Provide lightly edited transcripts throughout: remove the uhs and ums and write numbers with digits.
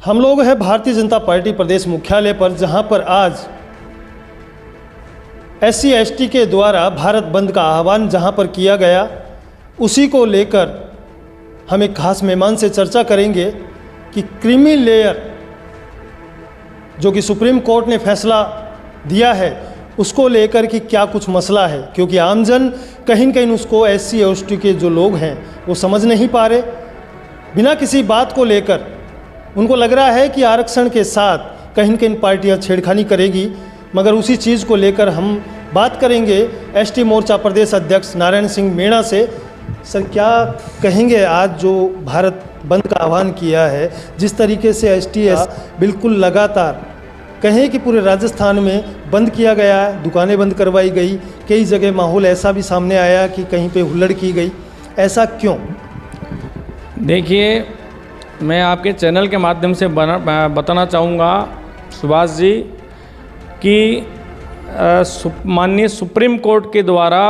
हम लोग हैं भारतीय जनता पार्टी प्रदेश मुख्यालय पर, जहां पर आज SC ST के द्वारा भारत बंद का आह्वान जहां पर किया गया, उसी को लेकर हम एक खास मेहमान से चर्चा करेंगे कि क्रीमी लेयर जो कि सुप्रीम कोर्ट ने फैसला दिया है उसको लेकर कि क्या कुछ मसला है, क्योंकि आमजन कहीं न कहीं उसको SC ST के जो लोग हैं वो समझ नहीं पा रहे। बिना किसी बात को लेकर उनको लग रहा है कि आरक्षण के साथ कहीं न कहीं पार्टियाँ छेड़खानी करेगी, मगर उसी चीज़ को लेकर हम बात करेंगे ST मोर्चा प्रदेश अध्यक्ष नारायण सिंह मीणा से। सर, क्या कहेंगे आज जो भारत बंद का आह्वान किया है, जिस तरीके से STS बिल्कुल लगातार कहें कि पूरे राजस्थान में बंद किया गया है, दुकानें बंद करवाई गई, कई जगह माहौल ऐसा भी सामने आया कि कहीं पे हुल्लड़ की गई, ऐसा क्यों? देखिए, मैं आपके चैनल के माध्यम से बताना चाहूँगा सुभाष जी कि माननीय सुप्रीम कोर्ट के द्वारा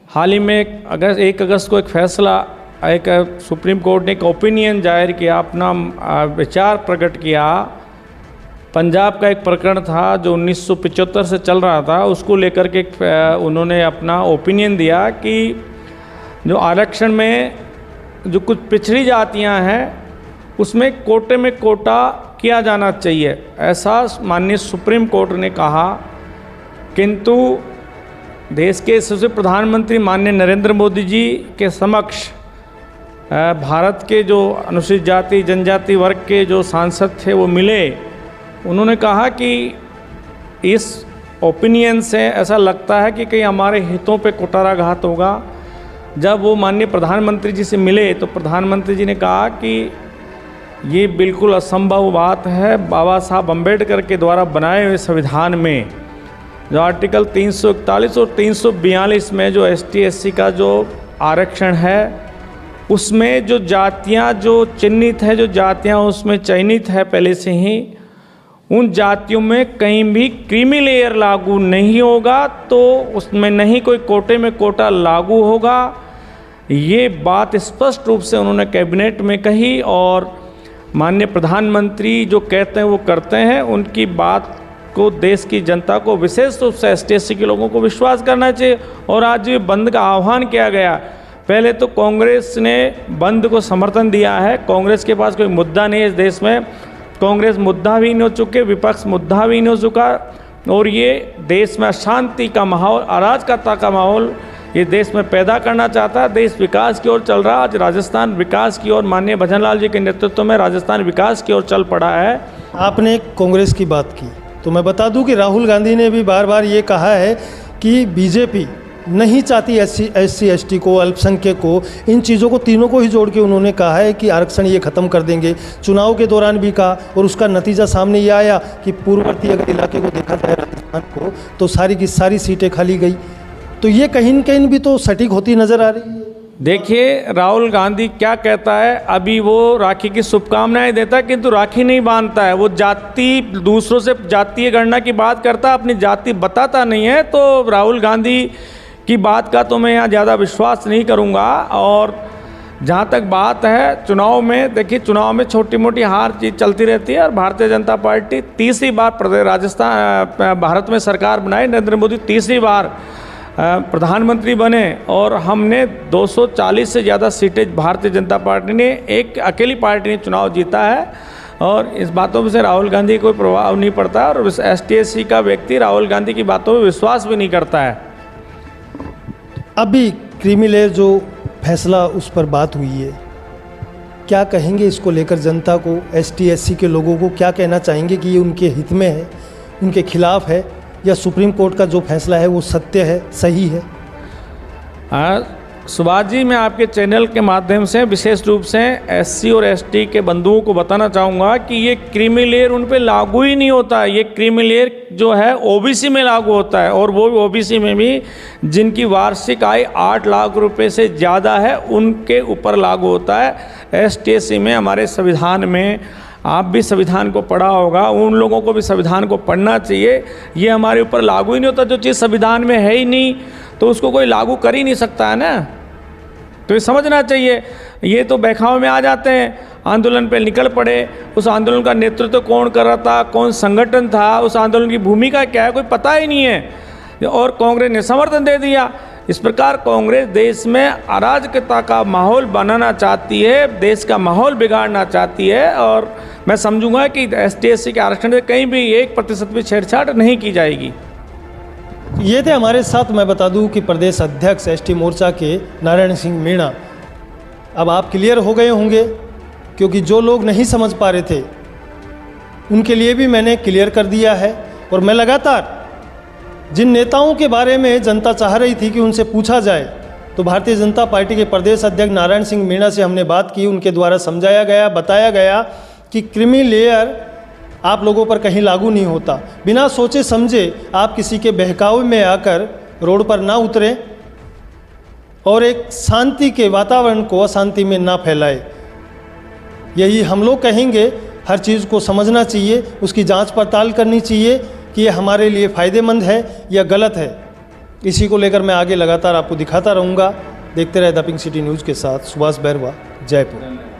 हाल ही में 1 अगस्त को एक फैसला, एक सुप्रीम कोर्ट ने एक ओपिनियन जाहिर किया, अपना विचार प्रकट किया। पंजाब का एक प्रकरण था जो 1975 से चल रहा था, उसको लेकर के उन्होंने अपना ओपिनियन दिया कि जो आरक्षण में जो कुछ पिछड़ी जातियां हैं उसमें कोटे में कोटा किया जाना चाहिए, ऐसा माननीय सुप्रीम कोर्ट ने कहा। किंतु देश के यशस्वी प्रधानमंत्री माननीय नरेंद्र मोदी जी के समक्ष भारत के जो अनुसूचित जाति जनजाति वर्ग के जो सांसद थे वो मिले। उन्होंने कहा कि इस ओपिनियन से ऐसा लगता है कि कहीं हमारे हितों पे कुठाराघात होगा। जब वो माननीय प्रधानमंत्री जी से मिले तो प्रधानमंत्री जी ने कहा कि ये बिल्कुल असंभव बात है। बाबा साहब अम्बेडकर के द्वारा बनाए हुए संविधान में जो आर्टिकल 341 और 342 में जो ST SC का जो आरक्षण है, उसमें जो जातियां जो चिन्हित है, जो जातियां उसमें चयनित है पहले से ही, उन जातियों में कहीं भी क्रीमी लेयर लागू नहीं होगा, तो उसमें नहीं कोई कोटे में कोटा लागू होगा। ये बात स्पष्ट रूप से उन्होंने कैबिनेट में कही और माननीय प्रधानमंत्री जो कहते हैं वो करते हैं। उनकी बात को देश की जनता को, विशेष रूप से ST SC के लोगों को विश्वास करना चाहिए। और आज ये बंद का आह्वान किया गया, पहले तो कांग्रेस ने बंद को समर्थन दिया है। कांग्रेस के पास कोई मुद्दा नहीं है इस देश में, कांग्रेस मुद्दा भी नहीं हो चुके, विपक्ष मुद्दा भी नहीं हो चुका, और ये देश में अशांति का माहौल, अराजकता का माहौल ये देश में पैदा करना चाहता है। देश विकास की ओर चल रहा है। आज राजस्थान विकास की ओर, माननीय भजनलाल जी के नेतृत्व में राजस्थान विकास की ओर चल पड़ा है। आपने कांग्रेस की बात की तो मैं बता दूं कि राहुल गांधी ने भी बार बार ये कहा है कि बीजेपी नहीं चाहती SC ST को, अल्पसंख्यक को, इन चीज़ों को, तीनों को ही जोड़ के उन्होंने कहा है कि आरक्षण ये ख़त्म कर देंगे। चुनाव के दौरान भी कहा और उसका नतीजा सामने ये आया कि पूर्ववर्ती अगर इलाके को देखा जाए राजस्थान को, तो सारी की सारी सीटें खाली गई। तो ये कहीं न कहीं भी तो सटीक होती नज़र आ रही है। देखिए, राहुल गांधी क्या कहता है, अभी वो राखी की शुभकामनाएं देता है किंतु राखी नहीं बांधता है। वो जाति, दूसरों से जातीय गणना की बात करता है, अपनी जाति बताता नहीं है। तो राहुल गांधी की बात का तो मैं यहाँ ज़्यादा विश्वास नहीं करूँगा। और जहाँ तक बात है चुनाव में, देखिए चुनाव में छोटी मोटी हार चीज चलती रहती है। और भारतीय जनता पार्टी तीसरी बार भारत में सरकार बनाई, नरेंद्र मोदी तीसरी बार प्रधानमंत्री बने और हमने 240 से ज़्यादा सीटें भारतीय जनता पार्टी ने, एक अकेली पार्टी ने चुनाव जीता है। और इस बातों से राहुल गांधी कोई प्रभाव नहीं पड़ता और ST SC का व्यक्ति राहुल गांधी की बातों में विश्वास भी नहीं करता है। अभी क्रीमी लेयर जो फैसला उस पर बात हुई है, क्या कहेंगे इसको लेकर जनता को, ST SC के लोगों को क्या कहना चाहेंगे कि ये उनके हित में है, उनके खिलाफ है, या सुप्रीम कोर्ट का जो फैसला है वो सत्य है, सही है? सुभाष जी, मैं आपके चैनल के माध्यम से विशेष रूप से SC और ST के बंधुओं को बताना चाहूँगा कि ये क्रीमी लेयर उन पे लागू ही नहीं होता है। ये क्रीमी लेयर जो है OBC में लागू होता है, और वो OBC में भी जिनकी वार्षिक आय 8 लाख रुपए से ज़्यादा है उनके ऊपर लागू होता है। ST SC में हमारे संविधान में, आप भी संविधान को पढ़ा होगा, उन लोगों को भी संविधान को पढ़ना चाहिए। ये हमारे ऊपर लागू ही नहीं होता। जो चीज़ संविधान में है ही नहीं तो उसको कोई लागू कर ही नहीं सकता है ना, तो ये समझना चाहिए। ये तो बहकावे में आ जाते हैं। आंदोलन पे निकल पड़े। उस आंदोलन का नेतृत्व कौन कर रहा था, कौन संगठन था, उस आंदोलन की भूमिका क्या है, कोई पता ही नहीं है, और कांग्रेस ने समर्थन दे दिया। इस प्रकार कांग्रेस देश में अराजकता का माहौल बनाना चाहती है, देश का माहौल बिगाड़ना चाहती है, और मैं समझूंगा कि ST/SC के आरक्षण से कहीं भी 1% भी छेड़छाड़ नहीं की जाएगी। ये थे हमारे साथ, मैं बता दूं कि प्रदेश अध्यक्ष ST मोर्चा के नारायण सिंह मीणा। अब आप क्लियर हो गए होंगे, क्योंकि जो लोग नहीं समझ पा रहे थे उनके लिए भी मैंने क्लियर कर दिया है। और मैं लगातार जिन नेताओं के बारे में जनता चाह रही थी कि उनसे पूछा जाए, तो भारतीय जनता पार्टी के प्रदेश अध्यक्ष नारायण सिंह मीणा से हमने बात की। उनके द्वारा समझाया गया, बताया गया कि क्रीमी लेयर आप लोगों पर कहीं लागू नहीं होता। बिना सोचे समझे आप किसी के बहकावे में आकर रोड पर ना उतरें और एक शांति के वातावरण को अशांति में ना फैलाए। यही हम लोग कहेंगे। हर चीज़ को समझना चाहिए, उसकी जांच पड़ताल करनी चाहिए कि ये हमारे लिए फ़ायदेमंद है या गलत है। इसी को लेकर मैं आगे लगातार आपको दिखाता रहूँगा। देखते रहे द पिंक सिटी न्यूज़ के साथ सुभाष बैरवा, जयपुर।